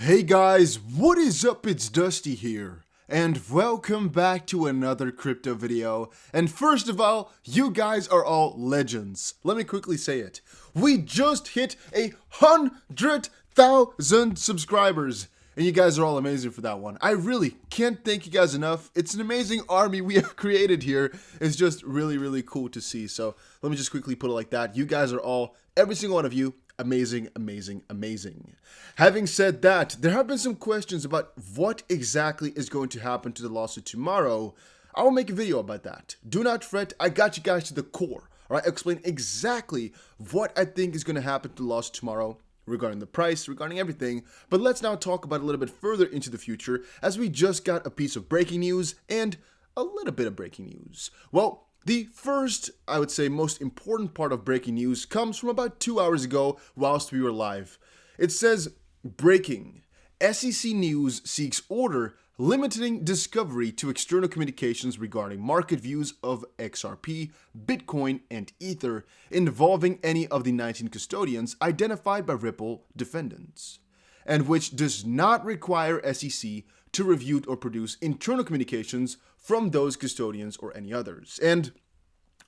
Hey guys, what is up? It's Dusty here, and welcome back to another crypto video. And first of all, you guys are all legends. Let me quickly say it. We just hit 100,000 subscribers, and you guys are all amazing for that one. I really can't thank you guys enough. It's an amazing army we have created here. It's just really cool to see. So let me just quickly put it like that. You guys are all, every single one of you, amazing. Having said that, there have been some questions about what exactly is going to happen to the lawsuit tomorrow. I will make a video about that. Do not fret, I got you guys to the core. Alright, I'll explain exactly what I think is going to happen to the lawsuit tomorrow regarding the price, regarding everything. But let's now talk about a little bit further into the future, as we just got a piece of breaking news and a little bit of breaking news. Well, the first, I would say, most important part of breaking news comes from about 2 hours ago whilst we were live. It says, breaking. SEC News seeks order limiting discovery to external communications regarding market views of XRP, Bitcoin, and Ether involving any of the 19 custodians identified by Ripple defendants, and which does not require SEC to review or produce internal communications from those custodians or any others. And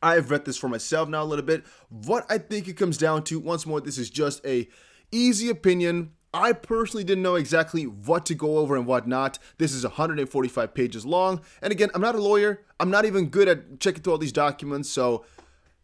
I've read this for myself now a little bit. What I think it comes down to, once more, this is just a easy opinion. I personally didn't know exactly what to go over and what not. This is 145 pages long. And again, I'm not a lawyer. I'm not even good at checking through all these documents. So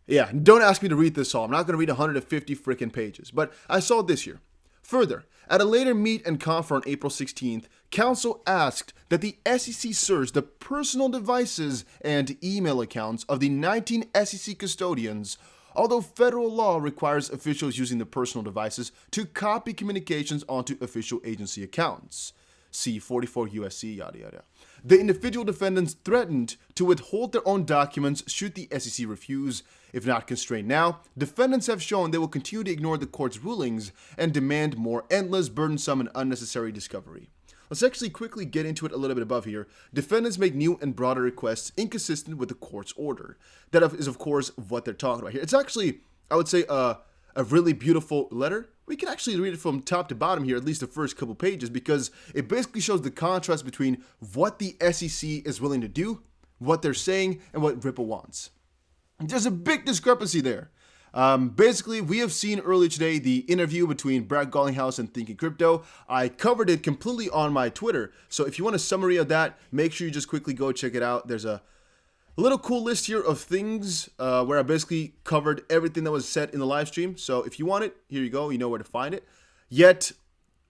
yeah, don't ask me to read this all. I'm not going to read 150 freaking pages. But I saw this here. Further, at a later meet and confer on April 16th, counsel asked that the SEC search the personal devices and email accounts of the 19 SEC custodians, although federal law requires officials using the personal devices to copy communications onto official agency accounts. See 44 USC, yada yada. The individual defendants threatened to withhold their own documents should the SEC refuse. If not constrained now, defendants have shown they will continue to ignore the court's rulings and demand more endless, burdensome, and unnecessary discovery. Let's actually quickly get into it a little bit above here. Defendants make new and broader requests inconsistent with the court's order. That is, of course, what they're talking about here. It's actually, I would say, a really beautiful letter. We can actually read it from top to bottom here, at least the first couple pages, because it basically shows the contrast between what the SEC is willing to do, what they're saying, and what Ripple wants. There's a big discrepancy there. Basically, we have seen earlier today the interview between Brad Garlinghouse and Thinking Crypto. I covered it completely on my Twitter. So if you want a summary of that, make sure you just quickly go check it out. There's a little cool list here of things where I basically covered everything that was said in the live stream. So if you want it, here you go. You know where to find it. Yet,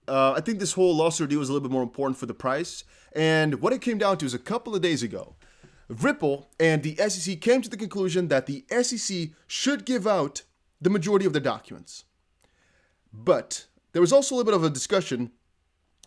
I think this whole lawsuit deal was a little bit more important for the price. And what it came down to is a couple of days ago, Ripple and the SEC came to the conclusion that the SEC should give out the majority of the documents. But there was also a little bit of a discussion.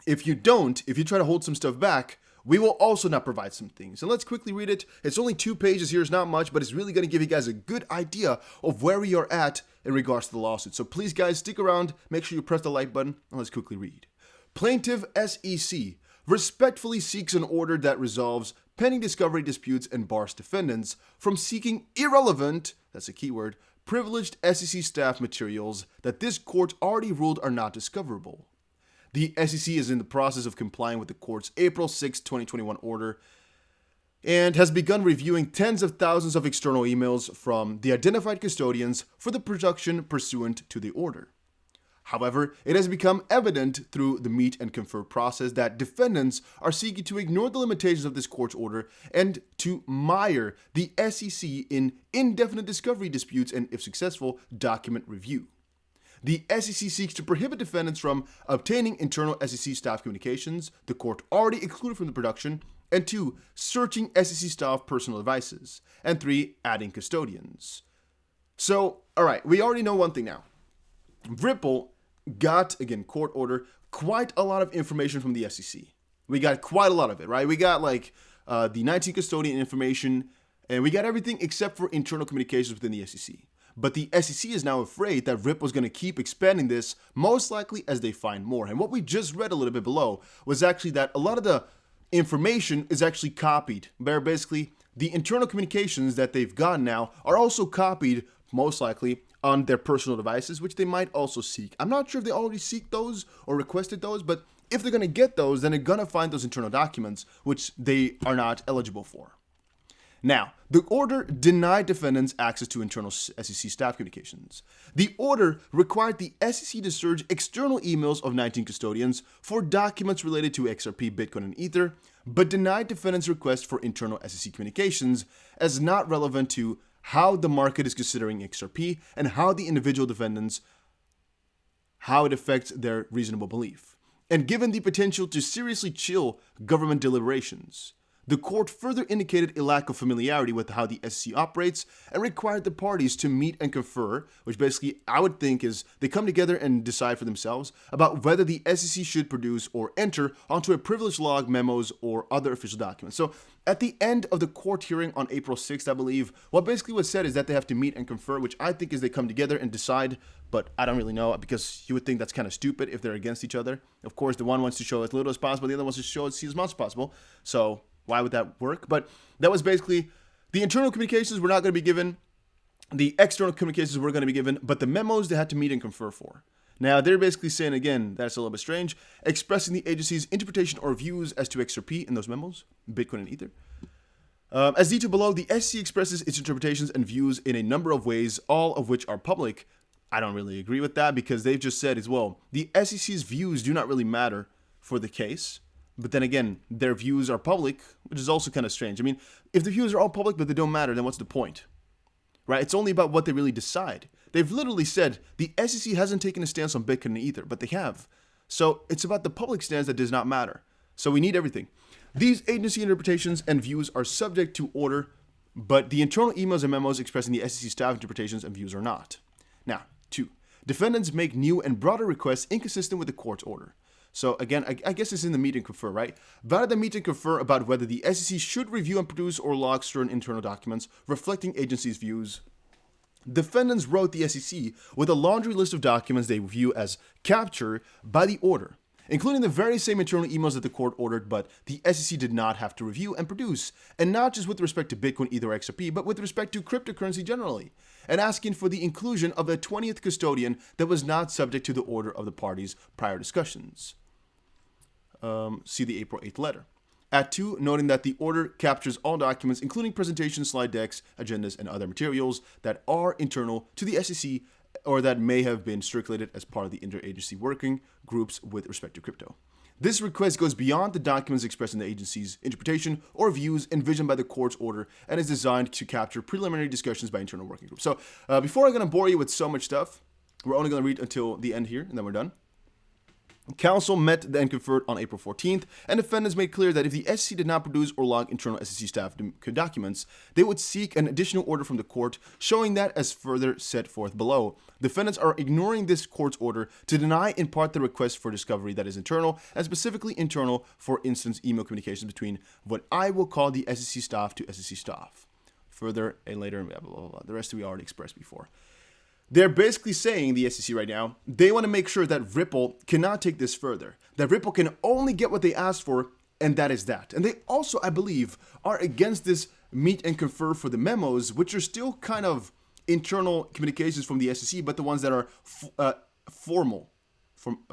If you try to hold some stuff back, we will also not provide some things. And let's quickly read it. It's only 2 pages here. It's not much, but it's really going to give you guys a good idea of where we are at in regards to the lawsuit. So please, guys, stick around. Make sure you press the like button, and let's quickly read. Plaintiff SEC respectfully seeks an order that resolves pending discovery disputes and bars defendants from seeking irrelevant, that's a keyword, privileged SEC staff materials that this court already ruled are not discoverable. The SEC is in the process of complying with the court's April 6, 2021 order and has begun reviewing tens of thousands of external emails from the identified custodians for the production pursuant to the order. However, it has become evident through the meet and confer process that defendants are seeking to ignore the limitations of this court's order and to mire the SEC in indefinite discovery disputes and, if successful, document review. The SEC seeks to prohibit defendants from obtaining internal SEC staff communications the court already excluded from the production, and 2, searching SEC staff personal devices, and 3, adding custodians. So, alright, we already know one thing now. Ripple got, again, court order, quite a lot of information from the SEC. We got quite a lot of it, right? We got like the 19 custodian information, and we got everything except for internal communications within the SEC. But the SEC is now afraid that Ripple's going to keep expanding this, most likely as they find more. And what we just read a little bit below was actually that a lot of the information is actually copied, where basically the internal communications that they've gotten now are also copied, most likely, on their personal devices, which they might also seek. I'm not sure if they already seek those or requested those, but if they're going to get those, then they're going to find those internal documents, which they are not eligible for. Now, the order denied defendants access to internal SEC staff communications. The order required the SEC to search external emails of 19 custodians for documents related to XRP, Bitcoin, and Ether, but denied defendants' request for internal SEC communications as not relevant to how the market is considering XRP and how the individual defendants, how it affects their reasonable belief. And given the potential to seriously chill government deliberations, the court further indicated a lack of familiarity with how the SEC operates and required the parties to meet and confer, which basically I would think is they come together and decide for themselves about whether the SEC should produce or enter onto a privilege log, memos, or other official documents. So at the end of the court hearing on April 6th, I believe, what basically was said is that they have to meet and confer, which I think is they come together and decide, but I don't really know because you would think that's kind of stupid if they're against each other. Of course, the one wants to show as little as possible, the other wants to show as much as possible. So why would that work? But that was basically the internal communications were not going to be given. The external communications were going to be given, but the memos they had to meet and confer for. Now, they're basically saying, again, that's a little bit strange, expressing the agency's interpretation or views as to XRP in those memos, Bitcoin and Ether. As detailed below, the SEC expresses its interpretations and views in a number of ways, all of which are public. I don't really agree with that because they've just said as well, the SEC's views do not really matter for the case. But then again, their views are public, which is also kind of strange. I mean, if the views are all public but they don't matter, then what's the point? Right? It's only about what they really decide. They've literally said the SEC hasn't taken a stance on Bitcoin and Ether, but they have. So it's about the public stance that does not matter. So we need everything. These agency interpretations and views are subject to order, but the internal emails and memos expressing the SEC staff interpretations and views are not. Now, 2. Defendants make new and broader requests inconsistent with the court's order. So again, I guess it's in the meet and confer, right? Rather than meet and confer about whether the SEC should review and produce or log certain internal documents reflecting agency's views, defendants wrote the SEC with a laundry list of documents they view as capture by the order, including the very same internal emails that the court ordered, but the SEC did not have to review and produce, and not just with respect to Bitcoin, Ether, or XRP, but with respect to cryptocurrency generally, and asking for the inclusion of a 20th custodian that was not subject to the order of the parties' prior discussions. See the April 8th letter. At 2, noting that the order captures all documents, including presentations, slide decks, agendas, and other materials that are internal to the SEC or that may have been circulated as part of the interagency working groups with respect to crypto. This request goes beyond the documents expressing the agency's interpretation or views envisioned by the court's order and is designed to capture preliminary discussions by internal working groups. So before I'm going to bore you with so much stuff, we're only going to read until the end here, and then we're done. Counsel met and conferred on April 14th, and defendants made clear that if the SEC did not produce or log internal SEC staff documents, they would seek an additional order from the court, showing that as further set forth below. Defendants are ignoring this court's order to deny in part the request for discovery that is internal, and specifically internal, for instance, email communications between what I will call the SEC staff to SEC staff. Further and later, blah, blah, blah, blah. The rest we already expressed before. They're basically saying, the SEC right now, they want to make sure that Ripple cannot take this further. That Ripple can only get what they asked for, and that is that. And they also, I believe, are against this meet and confer for the memos, which are still kind of internal communications from the SEC, but the ones that are formal.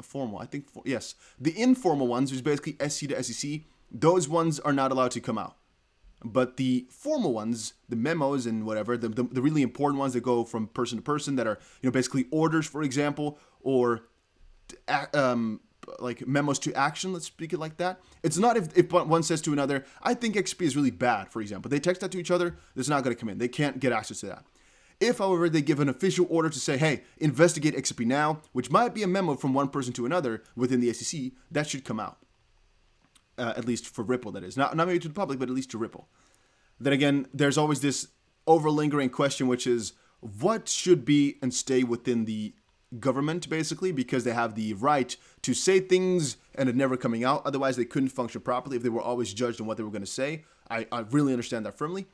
Formal, I think, yes. The informal ones, which is basically SC to SEC, those ones are not allowed to come out. But the formal ones, the memos and whatever, the really important ones that go from person to person that are, basically orders, for example, or like memos to action, let's speak it like that. It's not if one says to another, I think XP is really bad, for example. They text that to each other, it's not going to come in. They can't get access to that. If, however, they give an official order to say, hey, investigate XP now, which might be a memo from one person to another within the SEC, that should come out. At least for Ripple, that is. Not maybe to the public, but at least to Ripple. Then again, there's always this overlingering question, which is what should be and stay within the government, basically, because they have the right to say things and it never coming out. Otherwise, they couldn't function properly if they were always judged on what they were going to say. I really understand that firmly.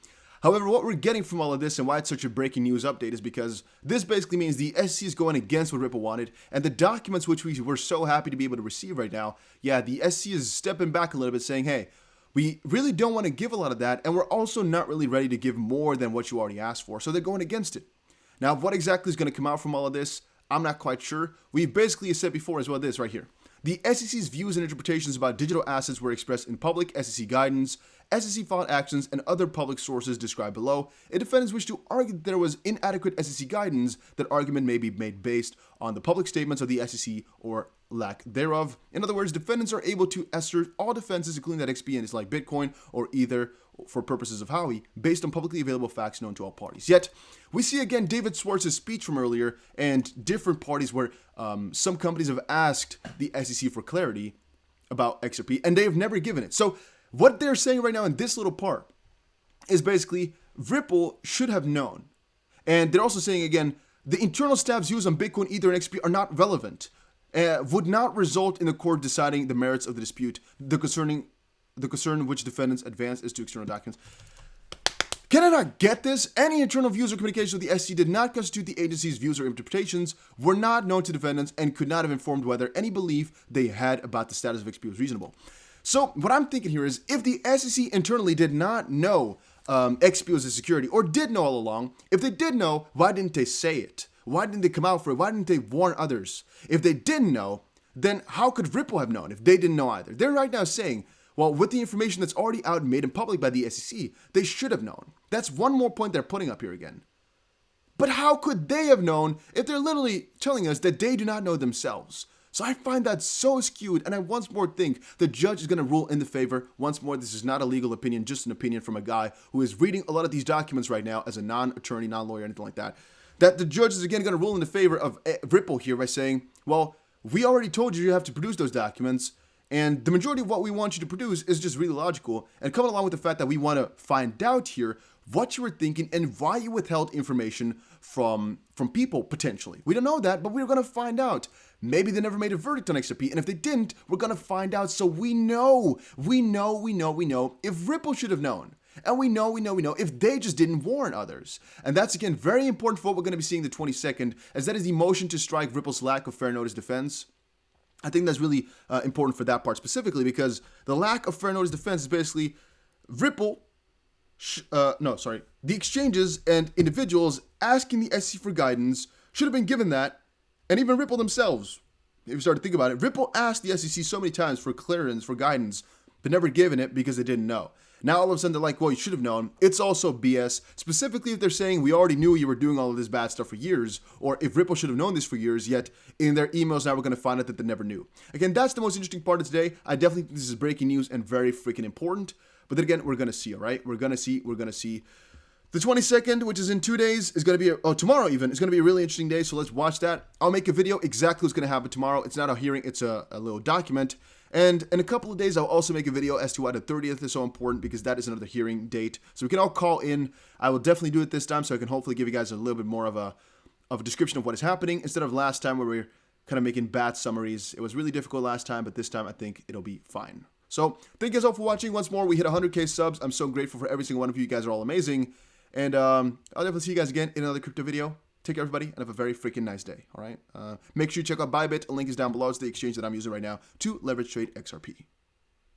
However, what we're getting from all of this and why it's such a breaking news update is because this basically means the SEC is going against what Ripple wanted, and the documents which we were so happy to be able to receive right now, the SEC is stepping back a little bit saying, hey, we really don't want to give a lot of that, and we're also not really ready to give more than what you already asked for, so they're going against it. Now, what exactly is going to come out from all of this, I'm not quite sure. We've basically said before as well this right here. The SEC's views and interpretations about digital assets were expressed in public SEC guidance, SEC filed actions, and other public sources described below. If defendants wish to argue that there was inadequate SEC guidance, that argument may be made based on the public statements of the SEC or lack thereof. In other words, defendants are able to assert all defenses, including that XP is like Bitcoin or Ether for purposes of Howey, based on publicly available facts known to all parties. Yet, we see again David Schwartz's speech from earlier and different parties where some companies have asked the SEC for clarity about XRP, and they have never given it. So what they're saying right now in this little part is basically Ripple should have known. And they're also saying again, the internal staff's views on Bitcoin, Ether, and XP are not relevant, would not result in the court deciding the merits of the dispute. The concern which defendants advance is to external documents. Can I not get this? Any internal views or communications with the SEC did not constitute the agency's views or interpretations, were not known to defendants, and could not have informed whether any belief they had about the status of XP was reasonable. So what I'm thinking here is, if the SEC internally did not know XP was a security, or did know all along, if they did know, why didn't they say it? Why didn't they come out for it? Why didn't they warn others? If they didn't know, then how could Ripple have known if they didn't know either? They're right now saying, well, with the information that's already out and made in public by the SEC, they should have known. That's one more point they're putting up here again. But how could they have known if they're literally telling us that they do not know themselves? So I find that so skewed, and I once more think the judge is going to rule in the favor. Once more, this is not a legal opinion, just an opinion from a guy who is reading a lot of these documents right now as a non-attorney, non-lawyer, anything like that. That the judge is again going to rule in the favor of Ripple here by saying, well, we already told you have to produce those documents, and the majority of what we want you to produce is just really logical, and coming along with the fact that we want to find out here what you were thinking and why you withheld information from people, potentially. We don't know that, but we're going to find out. Maybe they never made a verdict on XRP, and if they didn't, we're going to find out. So we know if Ripple should have known. And we know if they just didn't warn others. And that's, again, very important for what we're going to be seeing the 22nd, as that is the motion to strike Ripple's lack of fair notice defense. I think that's really important for that part specifically, because the lack of fair notice defense is basically Ripple, the exchanges and individuals asking the SEC for guidance should have been given that, and even Ripple themselves, if you start to think about it, Ripple asked the SEC so many times for clearance, for guidance, but never given it because they didn't know. Now all of a sudden they're like, well, you should have known. It's also BS, specifically if they're saying we already knew you were doing all of this bad stuff for years, or if Ripple should have known this for years, yet in their emails now we're going to find out that they never knew. Again, that's the most interesting part of today. I definitely think this is breaking news and very freaking important. But then again, we're going to see, all right? We're going to see. The 22nd, which is in 2 days, is going to be, tomorrow even, is going to be a really interesting day, so let's watch that. I'll make a video exactly what's going to happen tomorrow. It's not a hearing, it's a little document. And in a couple of days, I'll also make a video as to why the 30th is so important, because that is another hearing date. So we can all call in. I will definitely do it this time, so I can hopefully give you guys a little bit more of a description of what is happening, instead of last time where we were kind of making bad summaries. It was really difficult last time, but this time I think it'll be fine. So thank you guys all for watching. Once more, we hit 100K subs. I'm so grateful for every single one of you. You guys are all amazing. And I'll definitely see you guys again in another crypto video. Take care, everybody, and have a very freaking nice day, all right? Make sure you check out Bybit. A link is down below. It's the exchange that I'm using right now to leverage trade XRP.